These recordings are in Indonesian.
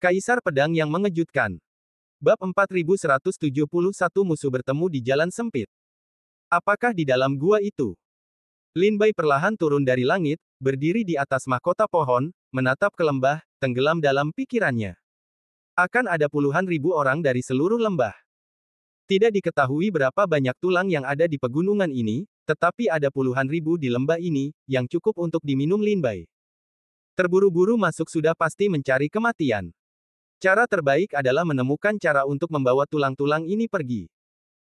Kaisar Pedang yang Mengejutkan. Bab 4171 Musuh bertemu di jalan sempit. Apakah di dalam gua itu? Lin Bai perlahan turun dari langit, berdiri di atas mahkota pohon, menatap ke lembah, tenggelam dalam pikirannya. Akan ada puluhan ribu orang dari seluruh lembah. Tidak diketahui berapa banyak tulang yang ada di pegunungan ini, tetapi ada puluhan ribu di lembah ini, yang cukup untuk diminum Lin Bai. Terburu-buru masuk sudah pasti mencari kematian. Cara terbaik adalah menemukan cara untuk membawa tulang-tulang ini pergi.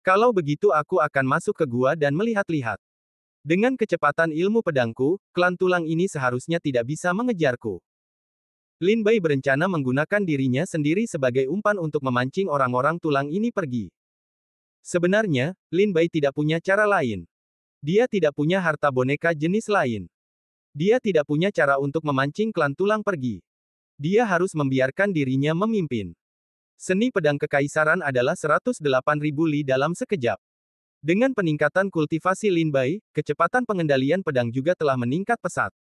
Kalau begitu aku akan masuk ke gua dan melihat-lihat. Dengan kecepatan ilmu pedangku, klan tulang ini seharusnya tidak bisa mengejarku. Lin Bai berencana menggunakan dirinya sendiri sebagai umpan untuk memancing orang-orang tulang ini pergi. Sebenarnya, Lin Bai tidak punya cara lain. Dia tidak punya harta boneka jenis lain. Dia tidak punya cara untuk memancing klan tulang pergi. Dia harus membiarkan dirinya memimpin. Seni pedang kekaisaran adalah 108.000 li dalam sekejap. Dengan peningkatan kultivasi Lin Bai, kecepatan pengendalian pedang juga telah meningkat pesat.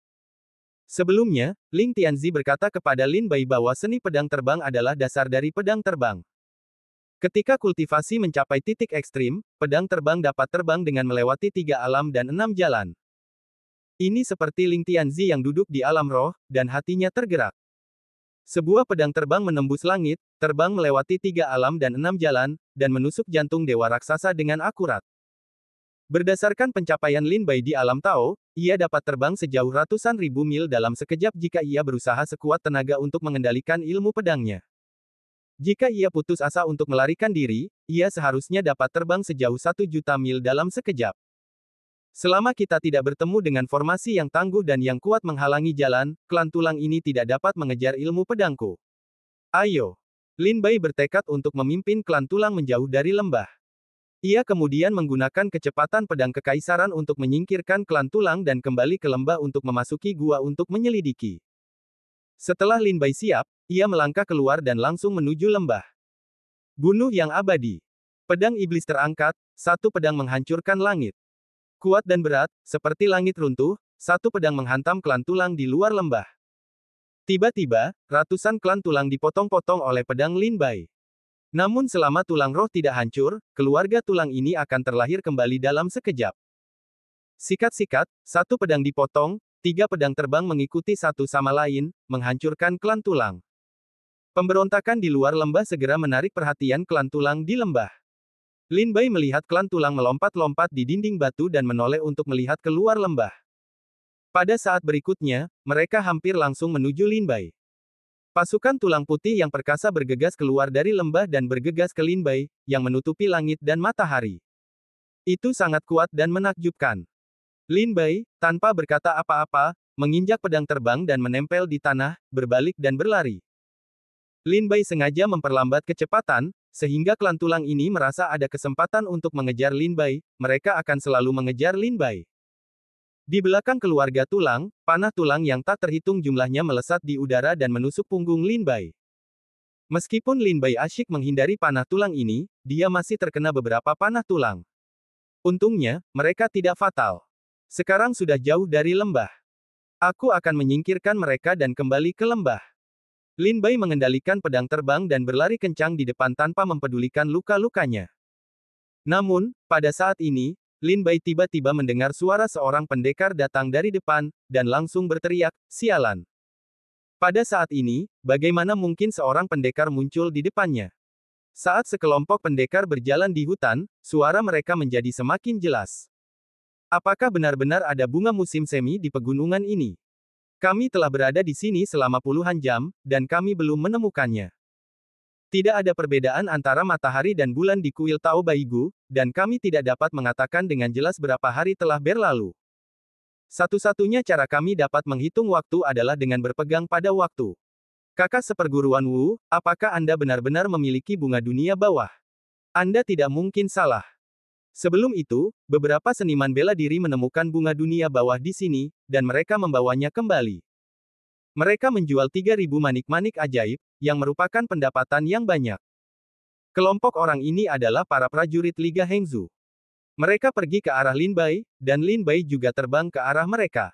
Sebelumnya, Ling Tianzi berkata kepada Lin Bai bahwa seni pedang terbang adalah dasar dari pedang terbang. Ketika kultivasi mencapai titik ekstrim, pedang terbang dapat terbang dengan melewati 3 alam dan 6 jalan. Ini seperti Ling Tianzi yang duduk di alam roh, dan hatinya tergerak. Sebuah pedang terbang menembus langit, terbang melewati 3 alam dan 6 jalan, dan menusuk jantung dewa raksasa dengan akurat. Berdasarkan pencapaian Lin Bai di alam Tao, ia dapat terbang sejauh ratusan ribu mil dalam sekejap jika ia berusaha sekuat tenaga untuk mengendalikan ilmu pedangnya. Jika ia putus asa untuk melarikan diri, ia seharusnya dapat terbang sejauh 1 juta mil dalam sekejap. Selama kita tidak bertemu dengan formasi yang tangguh dan yang kuat menghalangi jalan, klan tulang ini tidak dapat mengejar ilmu pedangku. Ayo! Lin Bai bertekad untuk memimpin klan tulang menjauh dari lembah. Ia kemudian menggunakan kecepatan pedang kekaisaran untuk menyingkirkan klan tulang dan kembali ke lembah untuk memasuki gua untuk menyelidiki. Setelah Lin Bai siap, ia melangkah keluar dan langsung menuju lembah. Bunuh yang abadi. Pedang iblis terangkat, satu pedang menghancurkan langit. Kuat dan berat, seperti langit runtuh, satu pedang menghantam klan tulang di luar lembah. Tiba-tiba, ratusan klan tulang dipotong-potong oleh pedang Lin Bai. Namun selama tulang roh tidak hancur, keluarga tulang ini akan terlahir kembali dalam sekejap. Sikat-sikat, satu pedang dipotong, 3 pedang terbang mengikuti satu sama lain, menghancurkan klan tulang. Pemberontakan di luar lembah segera menarik perhatian klan tulang di lembah. Lin Bai melihat klan tulang melompat-lompat di dinding batu dan menoleh untuk melihat keluar lembah. Pada saat berikutnya, mereka hampir langsung menuju Lin Bai. Pasukan tulang putih yang perkasa bergegas keluar dari lembah dan bergegas ke Lin Bai, yang menutupi langit dan matahari. Itu sangat kuat dan menakjubkan. Lin Bai, tanpa berkata apa-apa, menginjak pedang terbang dan menempel di tanah, berbalik dan berlari. Lin Bai sengaja memperlambat kecepatan, sehingga klan tulang ini merasa ada kesempatan untuk mengejar Lin Bai, mereka akan selalu mengejar Lin Bai. Di belakang keluarga tulang, panah tulang yang tak terhitung jumlahnya melesat di udara dan menusuk punggung Lin Bai. Meskipun Lin Bai asyik menghindari panah tulang ini, dia masih terkena beberapa panah tulang. Untungnya, mereka tidak fatal. Sekarang sudah jauh dari lembah. Aku akan menyingkirkan mereka dan kembali ke lembah. Lin Bai mengendalikan pedang terbang dan berlari kencang di depan tanpa mempedulikan luka-lukanya. Namun, pada saat ini, Lin Bai tiba-tiba mendengar suara seorang pendekar datang dari depan, dan langsung berteriak, "Sialan!" Pada saat ini, bagaimana mungkin seorang pendekar muncul di depannya? Saat sekelompok pendekar berjalan di hutan, suara mereka menjadi semakin jelas. Apakah benar-benar ada bunga musim semi di pegunungan ini? Kami telah berada di sini selama puluhan jam, dan kami belum menemukannya. Tidak ada perbedaan antara matahari dan bulan di kuil Tao Baigu, dan kami tidak dapat mengatakan dengan jelas berapa hari telah berlalu. Satu-satunya cara kami dapat menghitung waktu adalah dengan berpegang pada waktu. Kakak seperguruan Wu, apakah Anda benar-benar memiliki bunga dunia bawah? Anda tidak mungkin salah. Sebelum itu, beberapa seniman bela diri menemukan bunga dunia bawah di sini, dan mereka membawanya kembali. Mereka menjual 3.000 manik-manik ajaib, yang merupakan pendapatan yang banyak. Kelompok orang ini adalah para prajurit Liga Hengzu. Mereka pergi ke arah Lin Bai, dan Lin Bai juga terbang ke arah mereka.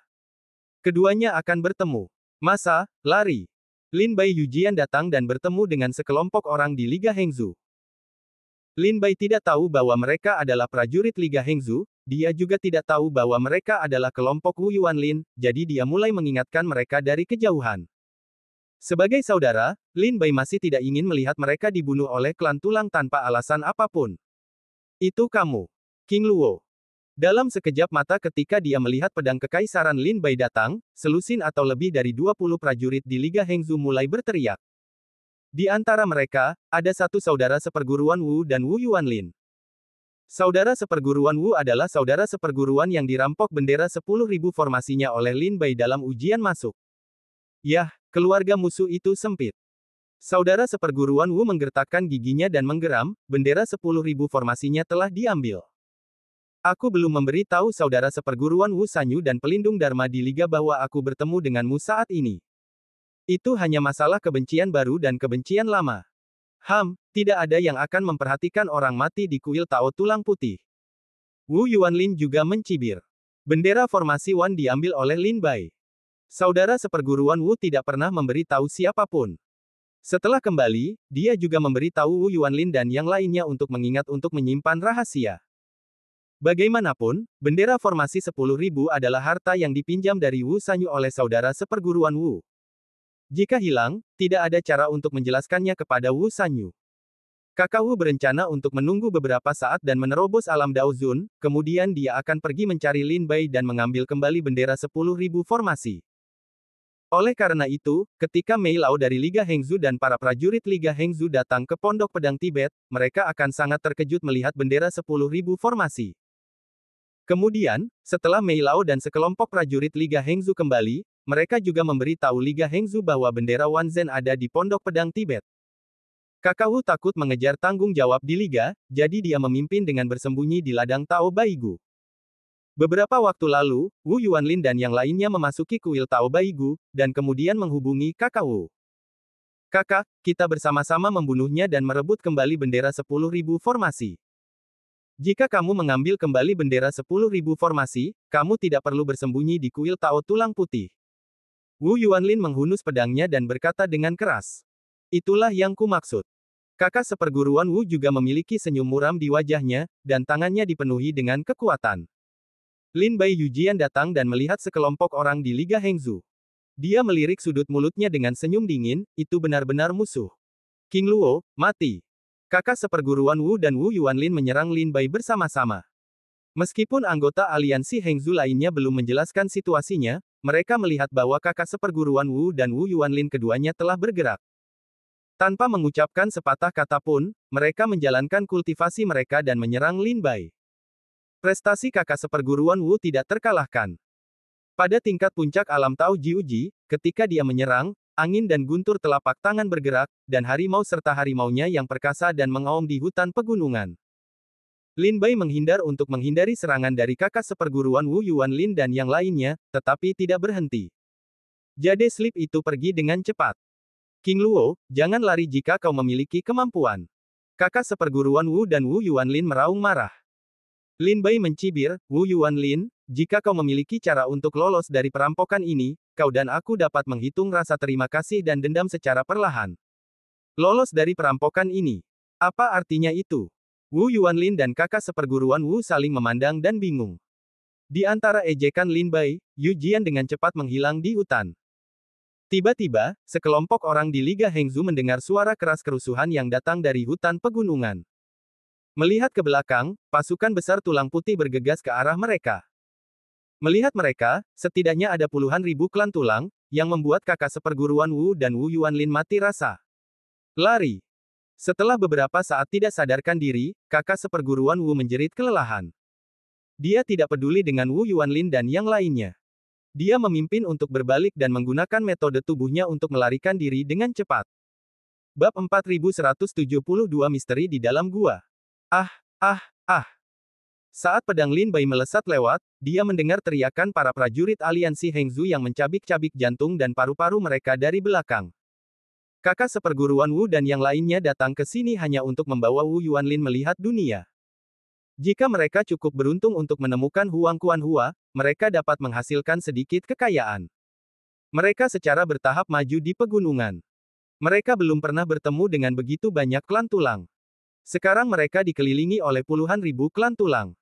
Keduanya akan bertemu. Masa, lari. Lin Bai Yujian datang dan bertemu dengan sekelompok orang di Liga Hengzu. Lin Bai tidak tahu bahwa mereka adalah prajurit Liga Hengzu, dia juga tidak tahu bahwa mereka adalah kelompok Wu Yuanlin, jadi dia mulai mengingatkan mereka dari kejauhan. Sebagai saudara, Lin Bai masih tidak ingin melihat mereka dibunuh oleh klan tulang tanpa alasan apapun. Itu kamu, King Luo. Dalam sekejap mata ketika dia melihat pedang kekaisaran Lin Bai datang, selusin atau lebih dari 20 prajurit di Liga Hengzu mulai berteriak. Di antara mereka, ada satu saudara seperguruan Wu dan Wu Yuanlin. Saudara seperguruan Wu adalah saudara seperguruan yang dirampok bendera 10.000 formasinya oleh Lin Bai dalam ujian masuk. Yah, keluarga musuh itu sempit. Saudara seperguruan Wu menggertakkan giginya dan menggeram, bendera 10.000 formasinya telah diambil. Aku belum memberi tahu saudara seperguruan Wu Sanyu dan pelindung Dharma di Liga bahwa aku bertemu denganmu saat ini. Itu hanya masalah kebencian baru dan kebencian lama. Tidak ada yang akan memperhatikan orang mati di kuil Tao Tulang Putih. Wu Yuanlin juga mencibir. Bendera formasi Wan diambil oleh Lin Bai. Saudara seperguruan Wu tidak pernah memberi tahu siapapun. Setelah kembali, dia juga memberi tahu Wu Yuanlin dan yang lainnya untuk mengingat untuk menyimpan rahasia. Bagaimanapun, bendera formasi 10.000 adalah harta yang dipinjam dari Wu Sanyu oleh saudara seperguruan Wu. Jika hilang, tidak ada cara untuk menjelaskannya kepada Wu Sanyu. Kakak Wu berencana untuk menunggu beberapa saat dan menerobos alam Dao Zun, kemudian dia akan pergi mencari Lin Bai dan mengambil kembali bendera 10.000 formasi. Oleh karena itu, ketika Mei Lao dari Liga Hengzu dan para prajurit Liga Hengzu datang ke Pondok Pedang Tibet, mereka akan sangat terkejut melihat bendera 10.000 formasi. Kemudian, setelah Mei Lao dan sekelompok prajurit Liga Hengzu kembali, mereka juga memberi tahu Liga Hengzu bahwa bendera Wan Zhen ada di Pondok Pedang Tibet. Kakak Wu takut mengejar tanggung jawab di Liga, jadi dia memimpin dengan bersembunyi di ladang Tao Baigu. Beberapa waktu lalu, Wu Yuanlin dan yang lainnya memasuki kuil Tao Baigu, dan kemudian menghubungi kakak Wu. Kakak, kita bersama-sama membunuhnya dan merebut kembali bendera 10.000 formasi. Jika kamu mengambil kembali bendera 10.000 formasi, kamu tidak perlu bersembunyi di kuil Tao Tulang Putih. Wu Yuanlin menghunus pedangnya dan berkata dengan keras. Itulah yang kumaksud. Kakak seperguruan Wu juga memiliki senyum muram di wajahnya, dan tangannya dipenuhi dengan kekuatan. Lin Bai Yujian datang dan melihat sekelompok orang di Liga Hengzu. Dia melirik sudut mulutnya dengan senyum dingin, itu benar-benar musuh. King Luo, mati. Kakak seperguruan Wu dan Wu Yuanlin menyerang Lin Bai bersama-sama. Meskipun anggota aliansi Hengzu lainnya belum menjelaskan situasinya, mereka melihat bahwa kakak seperguruan Wu dan Wu Yuanlin keduanya telah bergerak. Tanpa mengucapkan sepatah kata pun, mereka menjalankan kultivasi mereka dan menyerang Lin Bai. Prestasi kakak seperguruan Wu tidak terkalahkan. Pada tingkat puncak alam Tao Jiuji, ketika dia menyerang, angin dan guntur telapak tangan bergerak, dan harimau serta harimaunya yang perkasa dan mengaum di hutan pegunungan. Lin Bai menghindar untuk menghindari serangan dari kakak seperguruan Wu Yuanlin dan yang lainnya, tetapi tidak berhenti. Jade slip itu pergi dengan cepat. King Luo, jangan lari jika kau memiliki kemampuan. Kakak seperguruan Wu dan Wu Yuanlin meraung marah. Lin Bai mencibir, Wu Yuanlin, jika kau memiliki cara untuk lolos dari perampokan ini, kau dan aku dapat menghitung rasa terima kasih dan dendam secara perlahan. Lolos dari perampokan ini. Apa artinya itu? Wu Yuanlin dan kakak seperguruan Wu saling memandang dan bingung. Di antara ejekan Lin Bai, Yu Jian dengan cepat menghilang di hutan. Tiba-tiba, sekelompok orang di Liga Hengzu mendengar suara keras kerusuhan yang datang dari hutan pegunungan. Melihat ke belakang, pasukan besar tulang putih bergegas ke arah mereka. Melihat mereka, setidaknya ada puluhan ribu klan tulang, yang membuat kakak seperguruan Wu dan Wu Yuanlin mati rasa. Lari. Setelah beberapa saat tidak sadarkan diri, kakak seperguruan Wu menjerit kelelahan. Dia tidak peduli dengan Wu Yuanlin dan yang lainnya. Dia memimpin untuk berbalik dan menggunakan metode tubuhnya untuk melarikan diri dengan cepat. Bab 4172 Misteri di Dalam Gua. Saat pedang Lin Bai melesat lewat, dia mendengar teriakan para prajurit aliansi Hengzu yang mencabik-cabik jantung dan paru-paru mereka dari belakang. Kakak seperguruan Wu dan yang lainnya datang ke sini hanya untuk membawa Wu Yuanlin melihat dunia. Jika mereka cukup beruntung untuk menemukan Huang Kuan Hua, mereka dapat menghasilkan sedikit kekayaan. Mereka secara bertahap maju di pegunungan. Mereka belum pernah bertemu dengan begitu banyak klan tulang. Sekarang mereka dikelilingi oleh puluhan ribu klan tulang.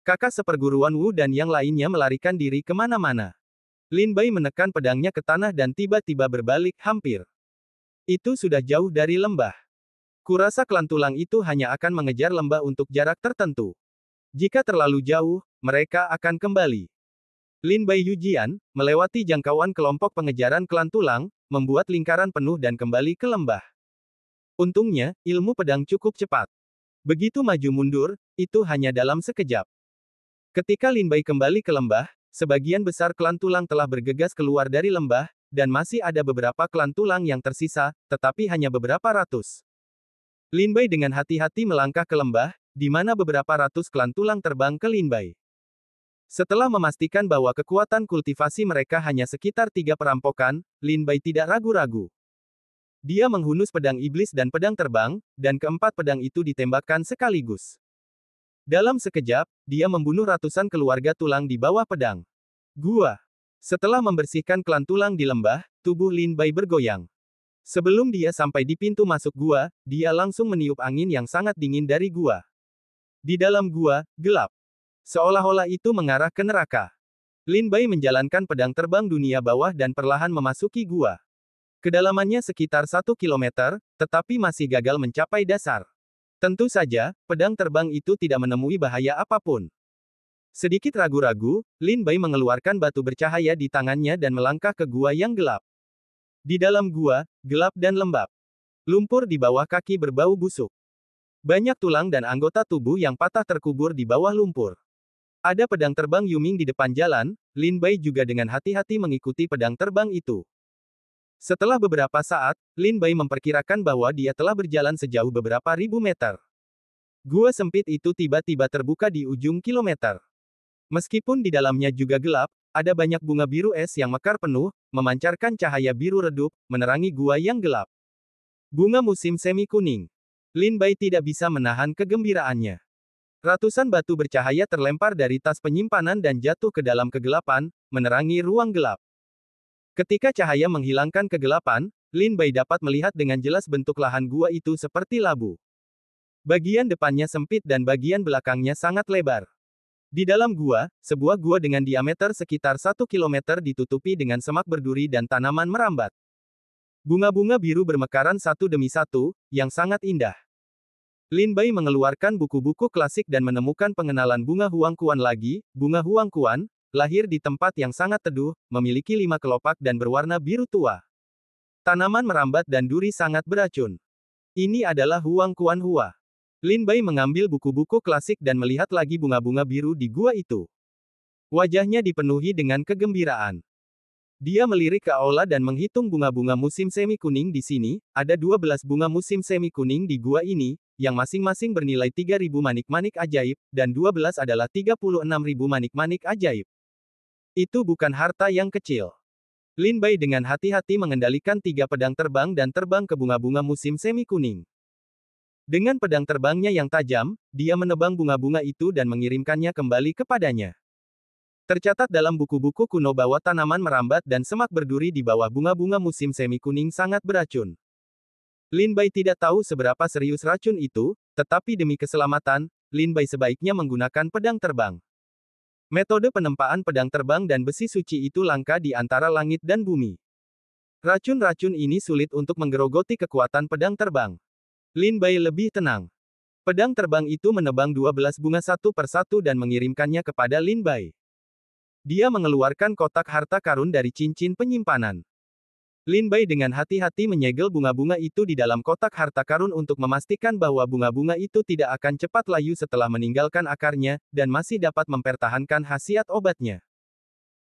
Kakak seperguruan Wu dan yang lainnya melarikan diri kemana-mana. Lin Bai menekan pedangnya ke tanah dan tiba-tiba berbalik hampir. Itu sudah jauh dari lembah. Kurasa klan tulang itu hanya akan mengejar lembah untuk jarak tertentu. Jika terlalu jauh, mereka akan kembali. Lin Bai Yujian, melewati jangkauan kelompok pengejaran klan tulang, membuat lingkaran penuh dan kembali ke lembah. Untungnya, ilmu pedang cukup cepat. Begitu maju mundur, itu hanya dalam sekejap. Ketika Lin Bai kembali ke lembah, sebagian besar klan tulang telah bergegas keluar dari lembah, dan masih ada beberapa klan tulang yang tersisa, tetapi hanya beberapa ratus. Lin Bai dengan hati-hati melangkah ke lembah, di mana beberapa ratus klan tulang terbang ke Lin Bai. Setelah memastikan bahwa kekuatan kultivasi mereka hanya sekitar 3 perampokan, Lin Bai tidak ragu-ragu. Dia menghunus pedang iblis dan pedang terbang, dan keempat pedang itu ditembakkan sekaligus. Dalam sekejap, dia membunuh ratusan keluarga tulang di bawah pedang. Gua. Setelah membersihkan klan tulang di lembah, tubuh Lin Bai bergoyang. Sebelum dia sampai di pintu masuk gua, dia langsung meniup angin yang sangat dingin dari gua. Di dalam gua, gelap. Seolah-olah itu mengarah ke neraka. Lin Bai menjalankan pedang terbang dunia bawah dan perlahan memasuki gua. Kedalamannya sekitar 1 kilometer, tetapi masih gagal mencapai dasar. Tentu saja, pedang terbang itu tidak menemui bahaya apapun. Sedikit ragu-ragu, Lin Bai mengeluarkan batu bercahaya di tangannya dan melangkah ke gua yang gelap. Di dalam gua, gelap dan lembab. Lumpur di bawah kaki berbau busuk. Banyak tulang dan anggota tubuh yang patah terkubur di bawah lumpur. Ada pedang terbang Yuming di depan jalan, Lin Bai juga dengan hati-hati mengikuti pedang terbang itu. Setelah beberapa saat, Lin Bai memperkirakan bahwa dia telah berjalan sejauh beberapa ribu meter. Gua sempit itu tiba-tiba terbuka di ujung kilometer. Meskipun di dalamnya juga gelap, ada banyak bunga biru es yang mekar penuh, memancarkan cahaya biru redup, menerangi gua yang gelap. Bunga musim semi kuning. Lin Bai tidak bisa menahan kegembiraannya. Ratusan batu bercahaya terlempar dari tas penyimpanan dan jatuh ke dalam kegelapan, menerangi ruang gelap. Ketika cahaya menghilangkan kegelapan, Lin Bai dapat melihat dengan jelas bentuk lahan gua itu seperti labu. Bagian depannya sempit dan bagian belakangnya sangat lebar. Di dalam gua, sebuah gua dengan diameter sekitar 1 kilometer ditutupi dengan semak berduri dan tanaman merambat. Bunga-bunga biru bermekaran satu demi satu, yang sangat indah. Lin Bai mengeluarkan buku-buku klasik dan menemukan pengenalan bunga Huang Kuan lagi. Bunga Huang Kuan, lahir di tempat yang sangat teduh, memiliki 5 kelopak dan berwarna biru tua. Tanaman merambat dan duri sangat beracun. Ini adalah Huang Kuan Hua. Lin Bai mengambil buku-buku klasik dan melihat lagi bunga-bunga biru di gua itu. Wajahnya dipenuhi dengan kegembiraan. Dia melirik ke aula dan menghitung bunga-bunga musim semi kuning di sini. Ada 12 bunga musim semi kuning di gua ini, yang masing-masing bernilai 3.000 manik-manik ajaib, dan 12 adalah 36.000 manik-manik ajaib. Itu bukan harta yang kecil. Lin Bai dengan hati-hati mengendalikan 3 pedang terbang dan terbang ke bunga-bunga musim semi kuning. Dengan pedang terbangnya yang tajam, dia menebang bunga-bunga itu dan mengirimkannya kembali kepadanya. Tercatat dalam buku-buku kuno bahwa tanaman merambat dan semak berduri di bawah bunga-bunga musim semi kuning sangat beracun. Lin Bai tidak tahu seberapa serius racun itu, tetapi demi keselamatan, Lin Bai sebaiknya menggunakan pedang terbang. Metode penempaan pedang terbang dan besi suci itu langka di antara langit dan bumi. Racun-racun ini sulit untuk menggerogoti kekuatan pedang terbang. Lin Bai lebih tenang. Pedang terbang itu menebang 12 bunga satu persatu dan mengirimkannya kepada Lin Bai. Dia mengeluarkan kotak harta karun dari cincin penyimpanan. Lin Bai dengan hati-hati menyegel bunga-bunga itu di dalam kotak harta karun untuk memastikan bahwa bunga-bunga itu tidak akan cepat layu setelah meninggalkan akarnya, dan masih dapat mempertahankan khasiat obatnya.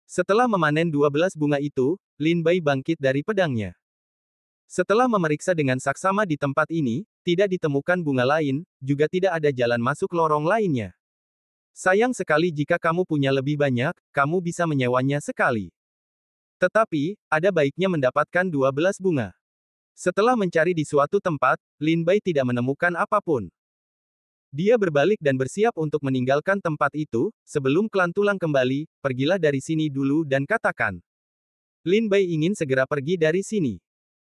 Setelah memanen 12 bunga itu, Lin Bai bangkit dari pedangnya. Setelah memeriksa dengan saksama di tempat ini, tidak ditemukan bunga lain, juga tidak ada jalan masuk lorong lainnya. Sayang sekali jika kamu punya lebih banyak, kamu bisa menyewanya sekali. Tetapi, ada baiknya mendapatkan 12 bunga. Setelah mencari di suatu tempat, Lin Bai tidak menemukan apapun. Dia berbalik dan bersiap untuk meninggalkan tempat itu, sebelum klan tulang kembali, pergilah dari sini dulu dan katakan. Lin Bai ingin segera pergi dari sini.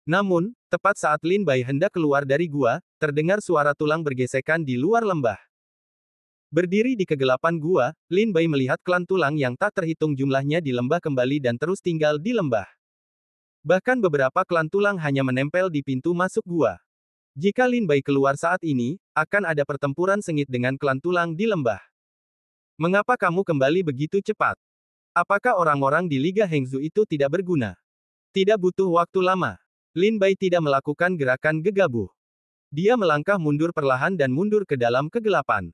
Namun, tepat saat Lin Bai hendak keluar dari gua, terdengar suara tulang bergesekan di luar lembah. Berdiri di kegelapan gua, Lin Bai melihat klan tulang yang tak terhitung jumlahnya di lembah kembali dan terus tinggal di lembah. Bahkan beberapa klan tulang hanya menempel di pintu masuk gua. Jika Lin Bai keluar saat ini, akan ada pertempuran sengit dengan klan tulang di lembah. Mengapa kamu kembali begitu cepat? Apakah orang-orang di Liga Hengzu itu tidak berguna? Tidak butuh waktu lama. Lin Bai tidak melakukan gerakan gegabah. Dia melangkah mundur perlahan dan mundur ke dalam kegelapan.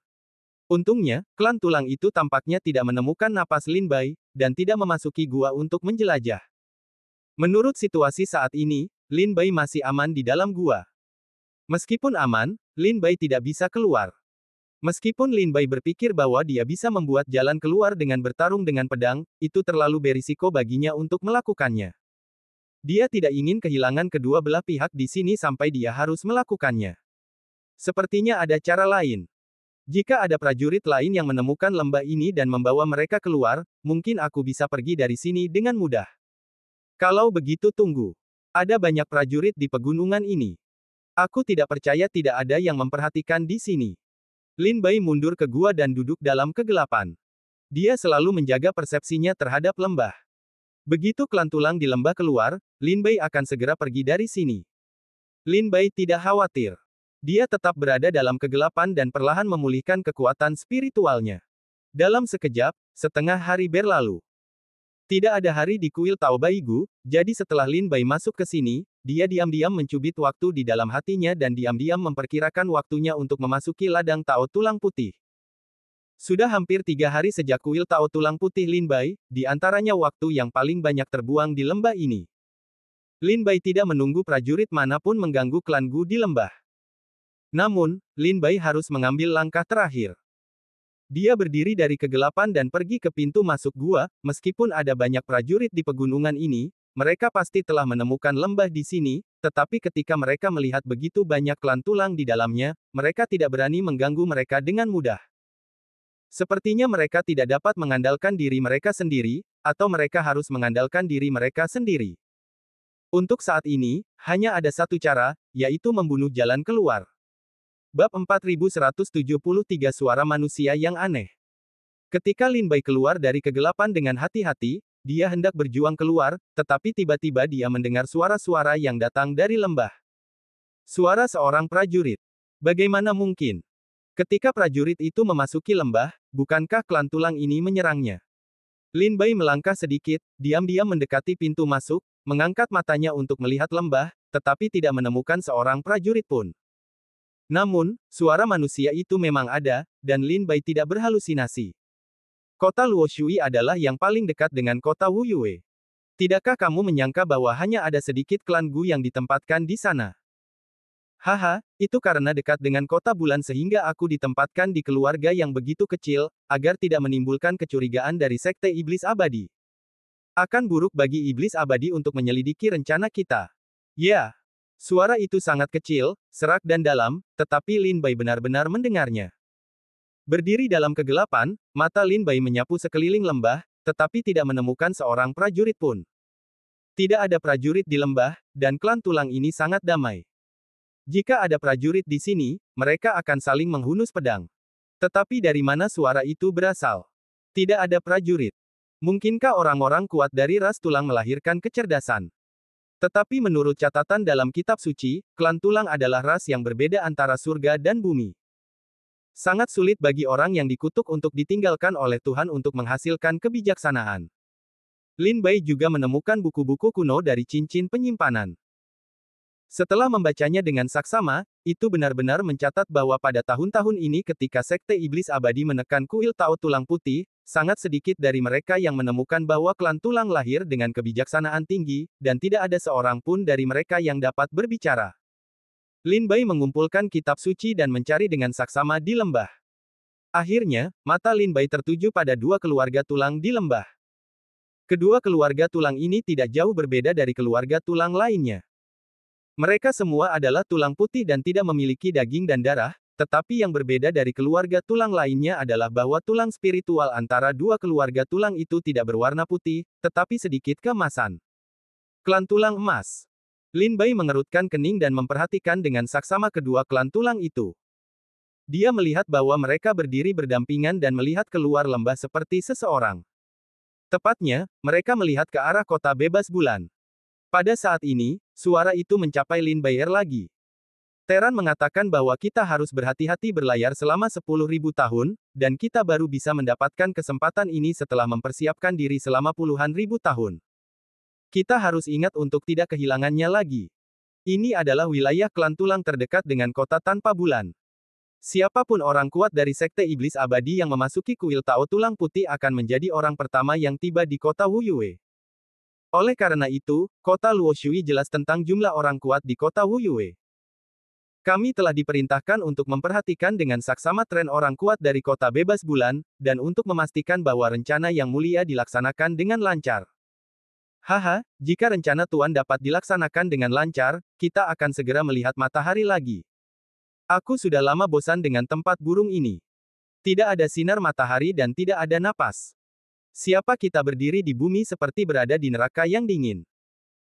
Untungnya, klan tulang itu tampaknya tidak menemukan napas Lin Bai, dan tidak memasuki gua untuk menjelajah. Menurut situasi saat ini, Lin Bai masih aman di dalam gua. Meskipun aman, Lin Bai tidak bisa keluar. Meskipun Lin Bai berpikir bahwa dia bisa membuat jalan keluar dengan bertarung dengan pedang, itu terlalu berisiko baginya untuk melakukannya. Dia tidak ingin kehilangan kedua belah pihak di sini sampai dia harus melakukannya. Sepertinya ada cara lain. Jika ada prajurit lain yang menemukan lembah ini dan membawa mereka keluar, mungkin aku bisa pergi dari sini dengan mudah. Kalau begitu tunggu. Ada banyak prajurit di pegunungan ini. Aku tidak percaya tidak ada yang memperhatikan di sini. Lin Bai mundur ke gua dan duduk dalam kegelapan. Dia selalu menjaga persepsinya terhadap lembah. Begitu klan tulang di lembah keluar, Lin Bai akan segera pergi dari sini. Lin Bai tidak khawatir. Dia tetap berada dalam kegelapan dan perlahan memulihkan kekuatan spiritualnya. Dalam sekejap, setengah hari berlalu. Tidak ada hari di kuil Tao Baigu, jadi setelah Lin Bai masuk ke sini, dia diam-diam mencubit waktu di dalam hatinya dan diam-diam memperkirakan waktunya untuk memasuki ladang Tao Tulang Putih. Sudah hampir 3 hari sejak kuil Tao Tulang Putih Lin Bai, di antaranya waktu yang paling banyak terbuang di lembah ini. Lin Bai tidak menunggu prajurit manapun mengganggu klan Gu di lembah. Namun, Lin Bai harus mengambil langkah terakhir. Dia berdiri dari kegelapan dan pergi ke pintu masuk gua, meskipun ada banyak prajurit di pegunungan ini, mereka pasti telah menemukan lembah di sini, tetapi ketika mereka melihat begitu banyak klan tulang di dalamnya, mereka tidak berani mengganggu mereka dengan mudah. Sepertinya mereka tidak dapat mengandalkan diri mereka sendiri, atau mereka harus mengandalkan diri mereka sendiri. Untuk saat ini, hanya ada satu cara, yaitu membunuh jalan keluar. Bab 4173 Suara Manusia yang Aneh. Ketika Lin Bai keluar dari kegelapan dengan hati-hati, dia hendak berjuang keluar, tetapi tiba-tiba dia mendengar suara-suara yang datang dari lembah. Suara seorang prajurit. Bagaimana mungkin? Ketika prajurit itu memasuki lembah, bukankah klan tulang ini menyerangnya? Lin Bai melangkah sedikit, diam-diam mendekati pintu masuk, mengangkat matanya untuk melihat lembah, tetapi tidak menemukan seorang prajurit pun. Namun, suara manusia itu memang ada, dan Lin Bai tidak berhalusinasi. Kota Luoshui adalah yang paling dekat dengan kota Wuyue. Tidakkah kamu menyangka bahwa hanya ada sedikit klan Gu yang ditempatkan di sana? Haha, itu karena dekat dengan kota bulan sehingga aku ditempatkan di keluarga yang begitu kecil, agar tidak menimbulkan kecurigaan dari sekte iblis abadi. Akan buruk bagi iblis abadi untuk menyelidiki rencana kita. Ya. Suara itu sangat kecil, serak dan dalam, tetapi Lin Bai benar-benar mendengarnya. Berdiri dalam kegelapan, mata Lin Bai menyapu sekeliling lembah, tetapi tidak menemukan seorang prajurit pun. Tidak ada prajurit di lembah, dan klan tulang ini sangat damai. Jika ada prajurit di sini, mereka akan saling menghunus pedang. Tetapi dari mana suara itu berasal? Tidak ada prajurit. Mungkinkah orang-orang kuat dari ras tulang melahirkan kecerdasan? Tetapi menurut catatan dalam kitab suci, klan tulang adalah ras yang berbeda antara surga dan bumi. Sangat sulit bagi orang yang dikutuk untuk ditinggalkan oleh Tuhan untuk menghasilkan kebijaksanaan. Lin Bai juga menemukan buku-buku kuno dari cincin penyimpanan. Setelah membacanya dengan saksama, itu benar-benar mencatat bahwa pada tahun-tahun ini ketika Sekte Iblis Abadi menekan kuil Tao Tulang Putih, sangat sedikit dari mereka yang menemukan bahwa klan tulang lahir dengan kebijaksanaan tinggi, dan tidak ada seorang pun dari mereka yang dapat berbicara. Lin Bai mengumpulkan kitab suci dan mencari dengan saksama di lembah. Akhirnya, mata Lin Bai tertuju pada dua keluarga tulang di lembah. Kedua keluarga tulang ini tidak jauh berbeda dari keluarga tulang lainnya. Mereka semua adalah tulang putih dan tidak memiliki daging dan darah, tetapi yang berbeda dari keluarga tulang lainnya adalah bahwa tulang spiritual antara dua keluarga tulang itu tidak berwarna putih, tetapi sedikit keemasan. Klan tulang emas. Lin Bai mengerutkan kening dan memperhatikan dengan saksama kedua klan tulang itu. Dia melihat bahwa mereka berdiri berdampingan dan melihat keluar lembah seperti seseorang. Tepatnya, mereka melihat ke arah kota bebas bulan. Pada saat ini, suara itu mencapai Lin Baier lagi. Teran mengatakan bahwa kita harus berhati-hati berlayar selama 10.000 tahun, dan kita baru bisa mendapatkan kesempatan ini setelah mempersiapkan diri selama puluhan ribu tahun. Kita harus ingat untuk tidak kehilangannya lagi. Ini adalah wilayah klan tulang terdekat dengan kota tanpa bulan. Siapapun orang kuat dari Sekte Iblis Abadi yang memasuki kuil Tao Tulang Putih akan menjadi orang pertama yang tiba di kota Wu Yue. Oleh karena itu, kota Luo Shui jelas tentang jumlah orang kuat di kota Wu Yue. Kami telah diperintahkan untuk memperhatikan dengan saksama tren orang kuat dari kota bebas bulan, dan untuk memastikan bahwa rencana yang mulia dilaksanakan dengan lancar. Haha, jika rencana Tuan dapat dilaksanakan dengan lancar, kita akan segera melihat matahari lagi. Aku sudah lama bosan dengan tempat burung ini. Tidak ada sinar matahari dan tidak ada napas. Siapa kita berdiri di bumi seperti berada di neraka yang dingin.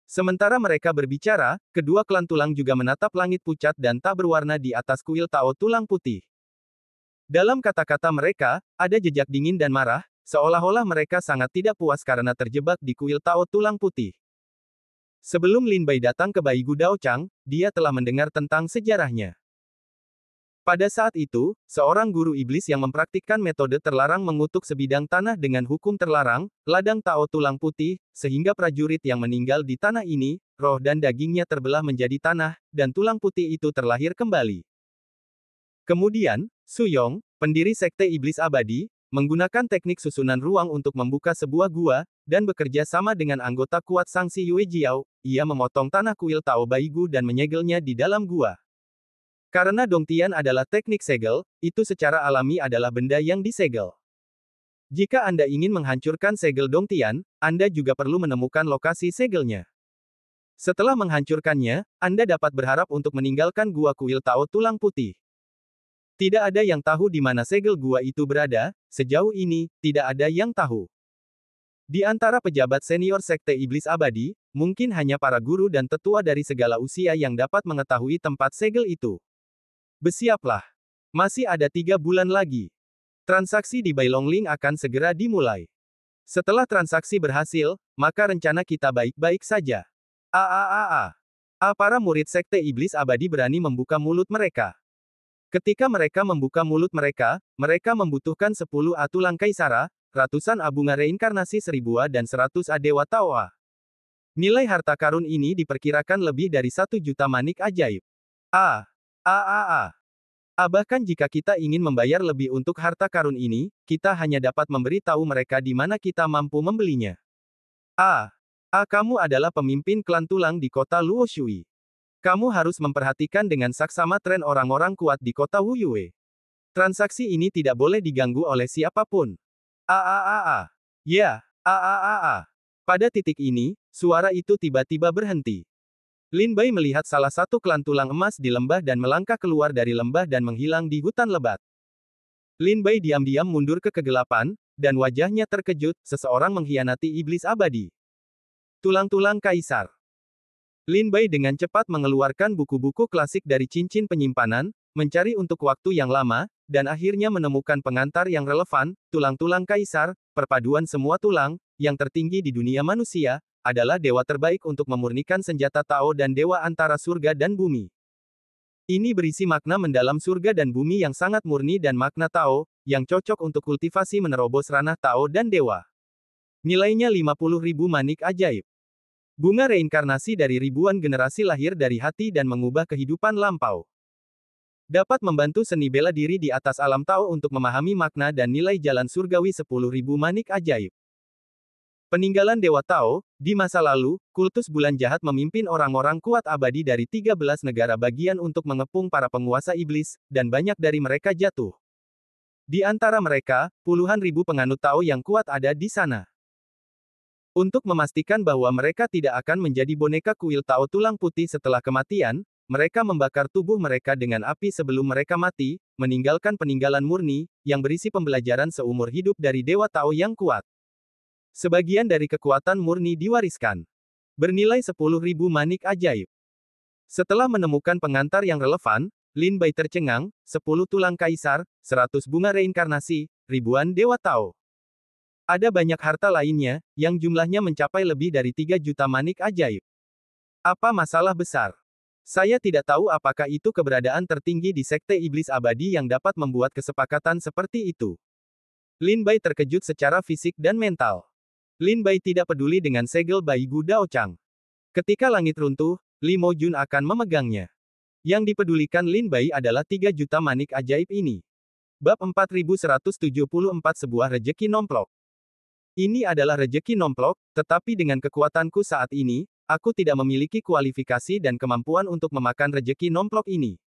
Sementara mereka berbicara, kedua klan tulang juga menatap langit pucat dan tak berwarna di atas kuil Tao Tulang Putih. Dalam kata-kata mereka, ada jejak dingin dan marah, seolah-olah mereka sangat tidak puas karena terjebak di kuil Tao Tulang Putih. Sebelum Lin Bai datang ke Baigu Dao Chang, dia telah mendengar tentang sejarahnya. Pada saat itu, seorang guru iblis yang mempraktikkan metode terlarang mengutuk sebidang tanah dengan hukum terlarang, ladang Tao Tulang Putih, sehingga prajurit yang meninggal di tanah ini, roh dan dagingnya terbelah menjadi tanah, dan tulang putih itu terlahir kembali. Kemudian, Su Yong, pendiri Sekte Iblis Abadi, menggunakan teknik susunan ruang untuk membuka sebuah gua, dan bekerja sama dengan anggota kuat Sangsi Yue Jiao, ia memotong tanah kuil Tao Baigu dan menyegelnya di dalam gua. Karena Dongtian adalah teknik segel, itu secara alami adalah benda yang disegel. Jika Anda ingin menghancurkan segel Dongtian, Anda juga perlu menemukan lokasi segelnya. Setelah menghancurkannya, Anda dapat berharap untuk meninggalkan gua kuil Tao Tulang Putih. Tidak ada yang tahu di mana segel gua itu berada, sejauh ini, tidak ada yang tahu. Di antara pejabat senior Sekte Iblis Abadi, mungkin hanya para guru dan tetua dari segala usia yang dapat mengetahui tempat segel itu. Bersiaplah. Masih ada 3 bulan lagi. Transaksi di Bailongling akan segera dimulai. Setelah transaksi berhasil, maka rencana kita baik-baik saja. Para murid Sekte Iblis Abadi berani membuka mulut mereka. Ketika mereka membuka mulut mereka membutuhkan 10 tulang kaisara, ratusan bunga reinkarnasi 1000 dan 100 dewa Taoa. Nilai harta karun ini diperkirakan lebih dari 1 juta manik ajaib. Bahkan jika kita ingin membayar lebih untuk harta karun ini, kita hanya dapat memberi tahu mereka di mana kita mampu membelinya. Kamu adalah pemimpin klan tulang di kota Luo Shui. Kamu harus memperhatikan dengan saksama tren orang-orang kuat di kota Wu Yue. Transaksi ini tidak boleh diganggu oleh siapapun. Ya, Pada titik ini, suara itu tiba-tiba berhenti. Lin Bai melihat salah satu klan tulang emas di lembah dan melangkah keluar dari lembah dan menghilang di hutan lebat. Lin Bai diam-diam mundur ke kegelapan, dan wajahnya terkejut, seseorang mengkhianati iblis abadi. Tulang-tulang kaisar. Lin Bai dengan cepat mengeluarkan buku-buku klasik dari cincin penyimpanan, mencari untuk waktu yang lama, dan akhirnya menemukan pengantar yang relevan, tulang-tulang kaisar, perpaduan semua tulang, yang tertinggi di dunia manusia, adalah dewa terbaik untuk memurnikan senjata Tao dan dewa antara surga dan bumi. Ini berisi makna mendalam surga dan bumi yang sangat murni dan makna Tao, yang cocok untuk kultivasi menerobos ranah Tao dan dewa. Nilainya 50.000 manik ajaib. Bunga reinkarnasi dari ribuan generasi lahir dari hati dan mengubah kehidupan lampau. Dapat membantu seni bela diri di atas alam Tao untuk memahami makna dan nilai jalan surgawi 10.000 manik ajaib. Peninggalan Dewa Tao, di masa lalu, kultus bulan jahat memimpin orang-orang kuat abadi dari 13 negara bagian untuk mengepung para penguasa iblis, dan banyak dari mereka jatuh. Di antara mereka, puluhan ribu penganut Tao yang kuat ada di sana. Untuk memastikan bahwa mereka tidak akan menjadi boneka kuil Tao Tulang Putih setelah kematian, mereka membakar tubuh mereka dengan api sebelum mereka mati, meninggalkan peninggalan murni, yang berisi pembelajaran seumur hidup dari Dewa Tao yang kuat. Sebagian dari kekuatan murni diwariskan. Bernilai 10.000 manik ajaib. Setelah menemukan pengantar yang relevan, Lin Bai tercengang, 10 tulang kaisar, 100 bunga reinkarnasi, ribuan dewa Tao. Ada banyak harta lainnya, yang jumlahnya mencapai lebih dari 3 juta manik ajaib. Apa masalah besar? Saya tidak tahu apakah itu keberadaan tertinggi di Sekte Iblis Abadi yang dapat membuat kesepakatan seperti itu. Lin Bai terkejut secara fisik dan mental. Lin Bai tidak peduli dengan segel Bai Gu Dao Chang. Ketika langit runtuh, Li Mo Jun akan memegangnya. Yang dipedulikan Lin Bai adalah 3 juta manik ajaib ini. Bab 4174 sebuah rejeki nomplok. Ini adalah rejeki nomplok, tetapi dengan kekuatanku saat ini, aku tidak memiliki kualifikasi dan kemampuan untuk memakan rejeki nomplok ini.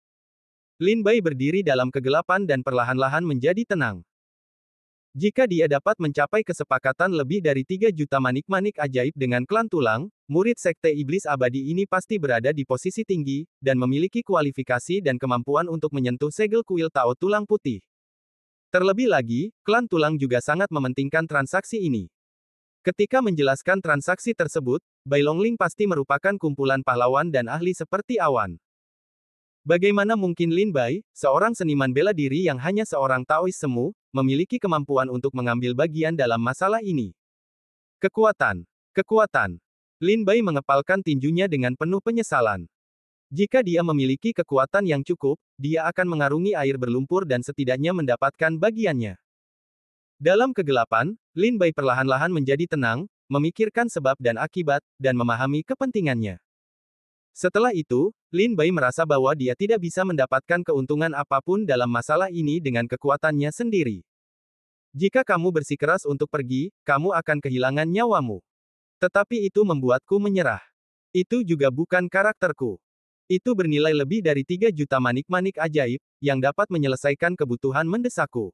Lin Bai berdiri dalam kegelapan dan perlahan-lahan menjadi tenang. Jika dia dapat mencapai kesepakatan lebih dari 3 juta manik-manik ajaib dengan klan tulang, murid Sekte Iblis Abadi ini pasti berada di posisi tinggi, dan memiliki kualifikasi dan kemampuan untuk menyentuh segel kuil Tao tulang putih. Terlebih lagi, klan tulang juga sangat mementingkan transaksi ini. Ketika menjelaskan transaksi tersebut, Bai Longling pasti merupakan kumpulan pahlawan dan ahli seperti awan. Bagaimana mungkin Lin Bai, seorang seniman bela diri yang hanya seorang Taois semu, memiliki kemampuan untuk mengambil bagian dalam masalah ini? Kekuatan. Kekuatan. Lin Bai mengepalkan tinjunya dengan penuh penyesalan. Jika dia memiliki kekuatan yang cukup, dia akan mengarungi air berlumpur dan setidaknya mendapatkan bagiannya. Dalam kegelapan, Lin Bai perlahan-lahan menjadi tenang, memikirkan sebab dan akibat, dan memahami kepentingannya. Setelah itu, Lin Bai merasa bahwa dia tidak bisa mendapatkan keuntungan apapun dalam masalah ini dengan kekuatannya sendiri. Jika kamu bersikeras untuk pergi, kamu akan kehilangan nyawamu. Tetapi itu membuatku menyerah. Itu juga bukan karakterku. Itu bernilai lebih dari 3 juta manik-manik ajaib, yang dapat menyelesaikan kebutuhan mendesakku.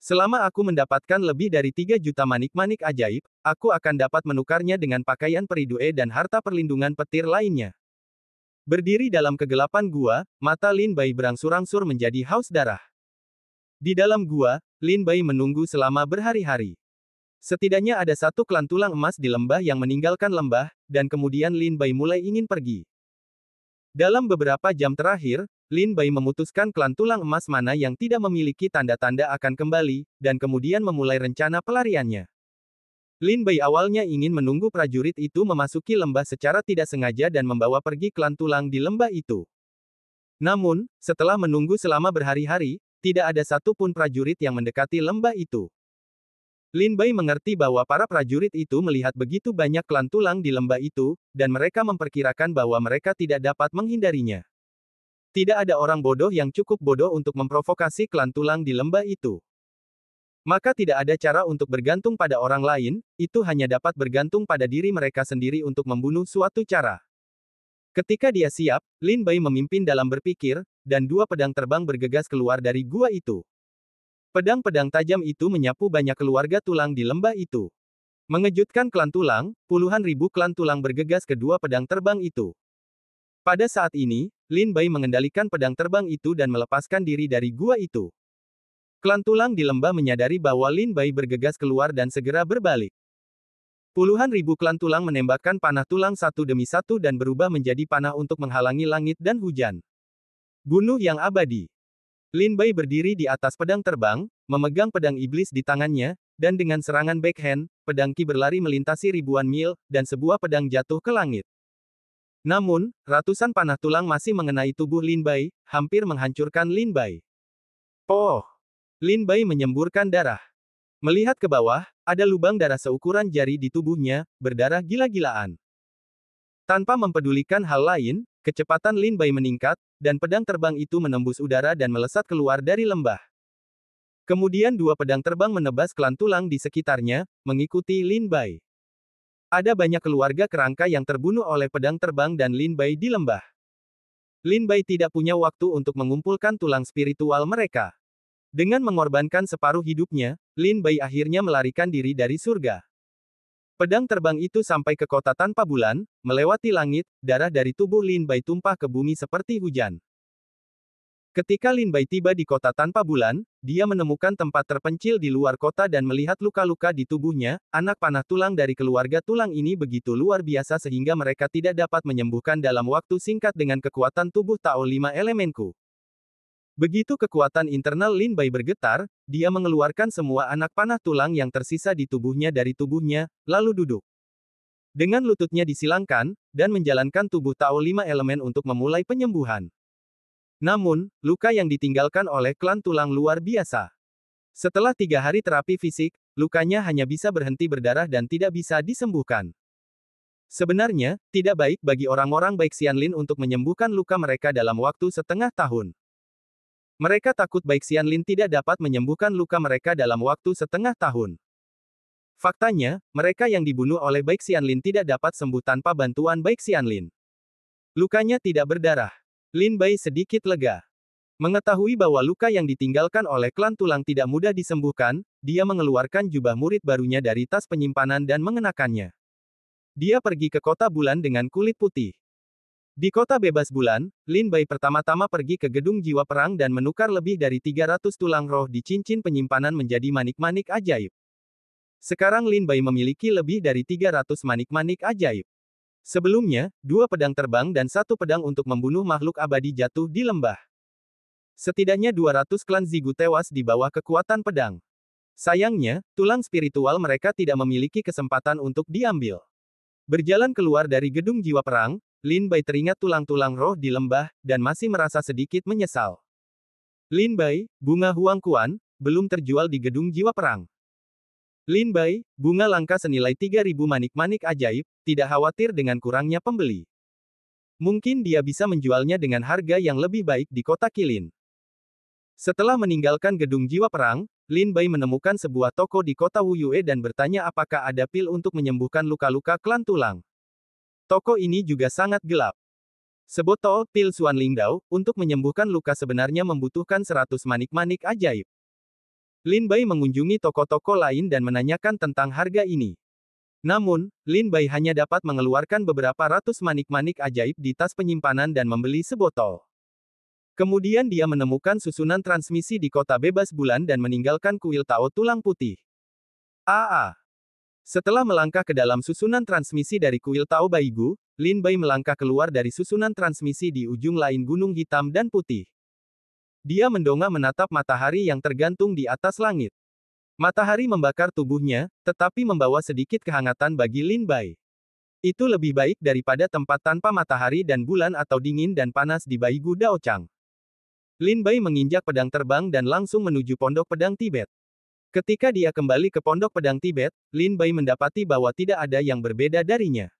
Selama aku mendapatkan lebih dari 3 juta manik-manik ajaib, aku akan dapat menukarnya dengan pakaian peridue dan harta perlindungan petir lainnya. Berdiri dalam kegelapan gua, mata Lin Bai berangsur-angsur menjadi haus darah. Di dalam gua, Lin Bai menunggu selama berhari-hari. Setidaknya ada satu klan tulang emas di lembah yang meninggalkan lembah, dan kemudian Lin Bai mulai ingin pergi. Dalam beberapa jam terakhir, Lin Bai memutuskan klan tulang emas mana yang tidak memiliki tanda-tanda akan kembali, dan kemudian memulai rencana pelariannya. Lin Bai awalnya ingin menunggu prajurit itu memasuki lembah secara tidak sengaja dan membawa pergi klan tulang di lembah itu. Namun, setelah menunggu selama berhari-hari, tidak ada satupun prajurit yang mendekati lembah itu. Lin Bai mengerti bahwa para prajurit itu melihat begitu banyak klan tulang di lembah itu, dan mereka memperkirakan bahwa mereka tidak dapat menghindarinya. Tidak ada orang bodoh yang cukup bodoh untuk memprovokasi klan tulang di lembah itu. Maka tidak ada cara untuk bergantung pada orang lain, itu hanya dapat bergantung pada diri mereka sendiri untuk membunuh suatu cara. Ketika dia siap, Lin Bai memimpin dalam berpikir, dan 2 pedang terbang bergegas keluar dari gua itu. Pedang-pedang tajam itu menyapu banyak keluarga tulang di lembah itu. Mengejutkan klan tulang, puluhan ribu klan tulang bergegas ke 2 pedang terbang itu. Pada saat ini, Lin Bai mengendalikan pedang terbang itu dan melepaskan diri dari gua itu. Klan tulang di lembah menyadari bahwa Lin Bai bergegas keluar dan segera berbalik. Puluhan ribu klan tulang menembakkan panah tulang satu demi satu dan berubah menjadi panah untuk menghalangi langit dan hujan. Bunuh yang abadi. Lin Bai berdiri di atas pedang terbang, memegang pedang iblis di tangannya, dan dengan serangan backhand, pedang Qi berlari melintasi ribuan mil, dan sebuah pedang jatuh ke langit. Namun, ratusan panah tulang masih mengenai tubuh Lin Bai, hampir menghancurkan Lin Bai. Oh! Lin Bai menyemburkan darah. Melihat ke bawah, ada lubang darah seukuran jari di tubuhnya, berdarah gila-gilaan. Tanpa mempedulikan hal lain, kecepatan Lin Bai meningkat, dan pedang terbang itu menembus udara dan melesat keluar dari lembah. Kemudian 2 pedang terbang menebas klan tulang di sekitarnya, mengikuti Lin Bai. Ada banyak keluarga kerangka yang terbunuh oleh pedang terbang dan Lin Bai di lembah. Lin Bai tidak punya waktu untuk mengumpulkan tulang spiritual mereka. Dengan mengorbankan separuh hidupnya, Lin Bai akhirnya melarikan diri dari surga. Pedang terbang itu sampai ke kota tanpa bulan, melewati langit, darah dari tubuh Lin Bai tumpah ke bumi seperti hujan. Ketika Lin Bai tiba di kota tanpa bulan, dia menemukan tempat terpencil di luar kota dan melihat luka-luka di tubuhnya. Anak panah tulang dari keluarga tulang ini begitu luar biasa sehingga mereka tidak dapat menyembuhkan dalam waktu singkat dengan kekuatan tubuh Tao 5 elemenku. Begitu kekuatan internal Lin Bai bergetar, dia mengeluarkan semua anak panah tulang yang tersisa di tubuhnya dari tubuhnya, lalu duduk. Dengan lututnya disilangkan, dan menjalankan tubuh Tao 5 elemen untuk memulai penyembuhan. Namun, luka yang ditinggalkan oleh klan tulang luar biasa. Setelah 3 hari terapi fisik, lukanya hanya bisa berhenti berdarah dan tidak bisa disembuhkan. Sebenarnya, tidak baik bagi orang-orang baik Xianlin untuk menyembuhkan luka mereka dalam waktu setengah tahun. Mereka takut baik Xianlin tidak dapat menyembuhkan luka mereka dalam waktu setengah tahun. Faktanya, mereka yang dibunuh oleh baik Xianlin tidak dapat sembuh tanpa bantuan baik Xianlin. Lukanya tidak berdarah. Lin Bai sedikit lega. Mengetahui bahwa luka yang ditinggalkan oleh klan tulang tidak mudah disembuhkan, dia mengeluarkan jubah murid barunya dari tas penyimpanan dan mengenakannya. Dia pergi ke kota bulan dengan kulit putih. Di kota bebas bulan, Lin Bai pertama-tama pergi ke gedung jiwa perang dan menukar lebih dari 300 tulang roh di cincin penyimpanan menjadi manik-manik ajaib. Sekarang Lin Bai memiliki lebih dari 300 manik-manik ajaib. Sebelumnya, 2 pedang terbang dan 1 pedang untuk membunuh makhluk abadi jatuh di lembah. Setidaknya 200 klan Zigu tewas di bawah kekuatan pedang. Sayangnya, tulang spiritual mereka tidak memiliki kesempatan untuk diambil. Berjalan keluar dari gedung jiwa perang, Lin Bai teringat tulang-tulang roh di lembah, dan masih merasa sedikit menyesal. Lin Bai, bunga Huang Kuan, belum terjual di gedung jiwa perang. Lin Bai, bunga langka senilai 3.000 manik-manik ajaib, tidak khawatir dengan kurangnya pembeli. Mungkin dia bisa menjualnya dengan harga yang lebih baik di kota Qilin. Setelah meninggalkan gedung jiwa perang, Lin Bai menemukan sebuah toko di kota Wuyue dan bertanya apakah ada pil untuk menyembuhkan luka-luka klan tulang. Toko ini juga sangat gelap. Sebotol pil Xuan Lingdao untuk menyembuhkan luka sebenarnya membutuhkan 100 manik-manik ajaib. Lin Bai mengunjungi toko-toko lain dan menanyakan tentang harga ini. Namun, Lin Bai hanya dapat mengeluarkan beberapa ratus manik-manik ajaib di tas penyimpanan dan membeli sebotol. Kemudian dia menemukan susunan transmisi di kota bebas bulan dan meninggalkan kuil Tao tulang putih. Setelah melangkah ke dalam susunan transmisi dari kuil Tao Baigu, Lin Bai melangkah keluar dari susunan transmisi di ujung lain gunung hitam dan putih. Dia mendongak menatap matahari yang tergantung di atas langit. Matahari membakar tubuhnya, tetapi membawa sedikit kehangatan bagi Lin Bai. Itu lebih baik daripada tempat tanpa matahari dan bulan atau dingin dan panas di Baigu Daochang. Lin Bai menginjak pedang terbang dan langsung menuju pondok pedang Tibet. Ketika dia kembali ke pondok pedang Tibet, Lin Bai mendapati bahwa tidak ada yang berbeda darinya.